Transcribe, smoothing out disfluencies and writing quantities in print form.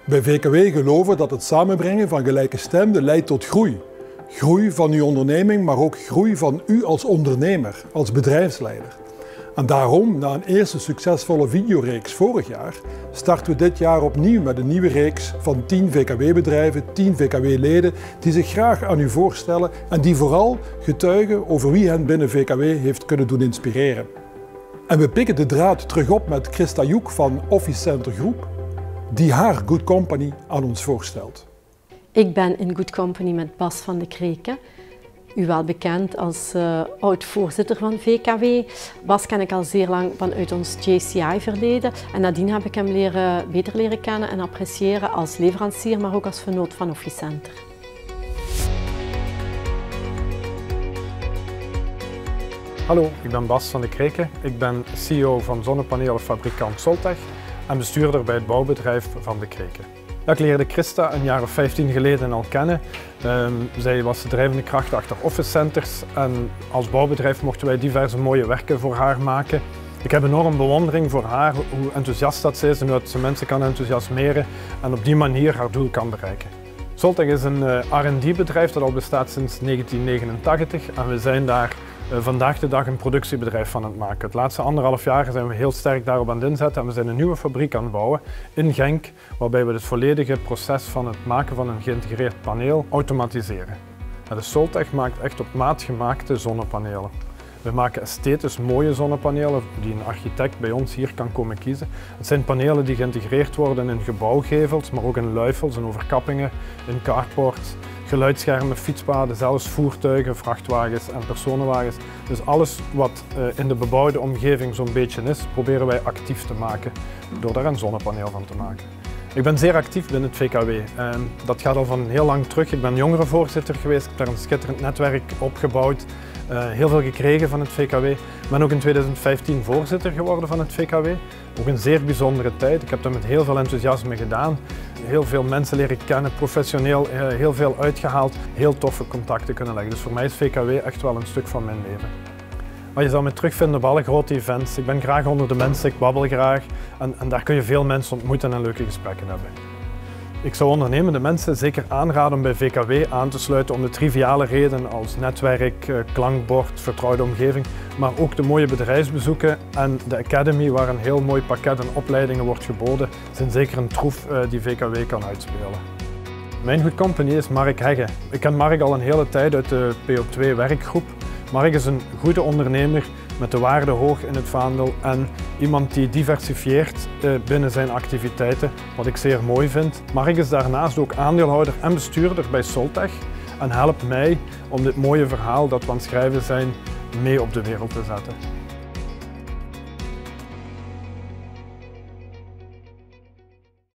Bij VKW geloven we dat het samenbrengen van gelijkgestemden leidt tot groei. Groei van uw onderneming, maar ook groei van u als ondernemer, als bedrijfsleider. En daarom, na een eerste succesvolle videoreeks vorig jaar, starten we dit jaar opnieuw met een nieuwe reeks van 10 VKW-bedrijven, 10 VKW-leden die zich graag aan u voorstellen en die vooral getuigen over wie hen binnen VKW heeft kunnen doen inspireren. En we pikken de draad terug op met Christa Joek van Office Center Groep, die haar Good Company aan ons voorstelt. Ik ben in Good Company met Bas van de Kreken. U wel bekend als oud-voorzitter van VKW. Bas ken ik al zeer lang vanuit ons JCI-verleden. En nadien heb ik hem beter leren kennen en appreciëren als leverancier, maar ook als vennoot van Office Center. Hallo, ik ben Bas van de Kreken. Ik ben CEO van zonnepanelenfabrikant Soltech en bestuurder bij het bouwbedrijf Van de Kreken. Ik leerde Christa een jaar of 15 geleden al kennen. Zij was de drijvende kracht achter Office Centers en als bouwbedrijf mochten wij diverse mooie werken voor haar maken. Ik heb enorm bewondering voor haar, hoe enthousiast dat ze is en hoe ze mensen kan enthousiasmeren en op die manier haar doel kan bereiken. Soltech is een R&D-bedrijf dat al bestaat sinds 1989 en we zijn daar vandaag de dag een productiebedrijf van het maken. Het laatste 1,5 jaar zijn we heel sterk daarop aan het inzetten en we zijn een nieuwe fabriek aan het bouwen in Genk, waarbij we het volledige proces van het maken van een geïntegreerd paneel automatiseren. De Soltech maakt echt op maat gemaakte zonnepanelen. We maken esthetisch mooie zonnepanelen die een architect bij ons hier kan komen kiezen. Het zijn panelen die geïntegreerd worden in gebouwgevels, maar ook in luifels en overkappingen, in carports, geluidsschermen, fietspaden, zelfs voertuigen, vrachtwagens en personenwagens. Dus alles wat in de bebouwde omgeving zo'n beetje is, proberen wij actief te maken door daar een zonnepaneel van te maken. Ik ben zeer actief binnen het VKW. Dat gaat al van heel lang terug. Ik ben jongerenvoorzitter geweest, ik heb daar een schitterend netwerk opgebouwd. Heel veel gekregen van het VKW. Ik ben ook in 2015 voorzitter geworden van het VKW. Ook een zeer bijzondere tijd. Ik heb dat met heel veel enthousiasme gedaan. Heel veel mensen leren kennen, professioneel heel veel uitgehaald. Heel toffe contacten kunnen leggen. Dus voor mij is VKW echt wel een stuk van mijn leven. Maar je zal me terugvinden op alle grote events. Ik ben graag onder de mensen, ik babbel graag. En daar kun je veel mensen ontmoeten en leuke gesprekken hebben. Ik zou ondernemende mensen zeker aanraden om bij VKW aan te sluiten om de triviale redenen als netwerk, klankbord, vertrouwde omgeving, maar ook de mooie bedrijfsbezoeken en de Academy waar een heel mooi pakket aan opleidingen wordt geboden, zijn zeker een troef die VKW kan uitspelen. Mijn Good Company is Mark Hegge. Ik ken Mark al een hele tijd uit de PO2 werkgroep. Mark is een goede ondernemer met de waarde hoog in het vaandel en iemand die diversifieert binnen zijn activiteiten, wat ik zeer mooi vind. Mark is daarnaast ook aandeelhouder en bestuurder bij Soltech en helpt mij om dit mooie verhaal dat we aan het schrijven zijn mee op de wereld te zetten.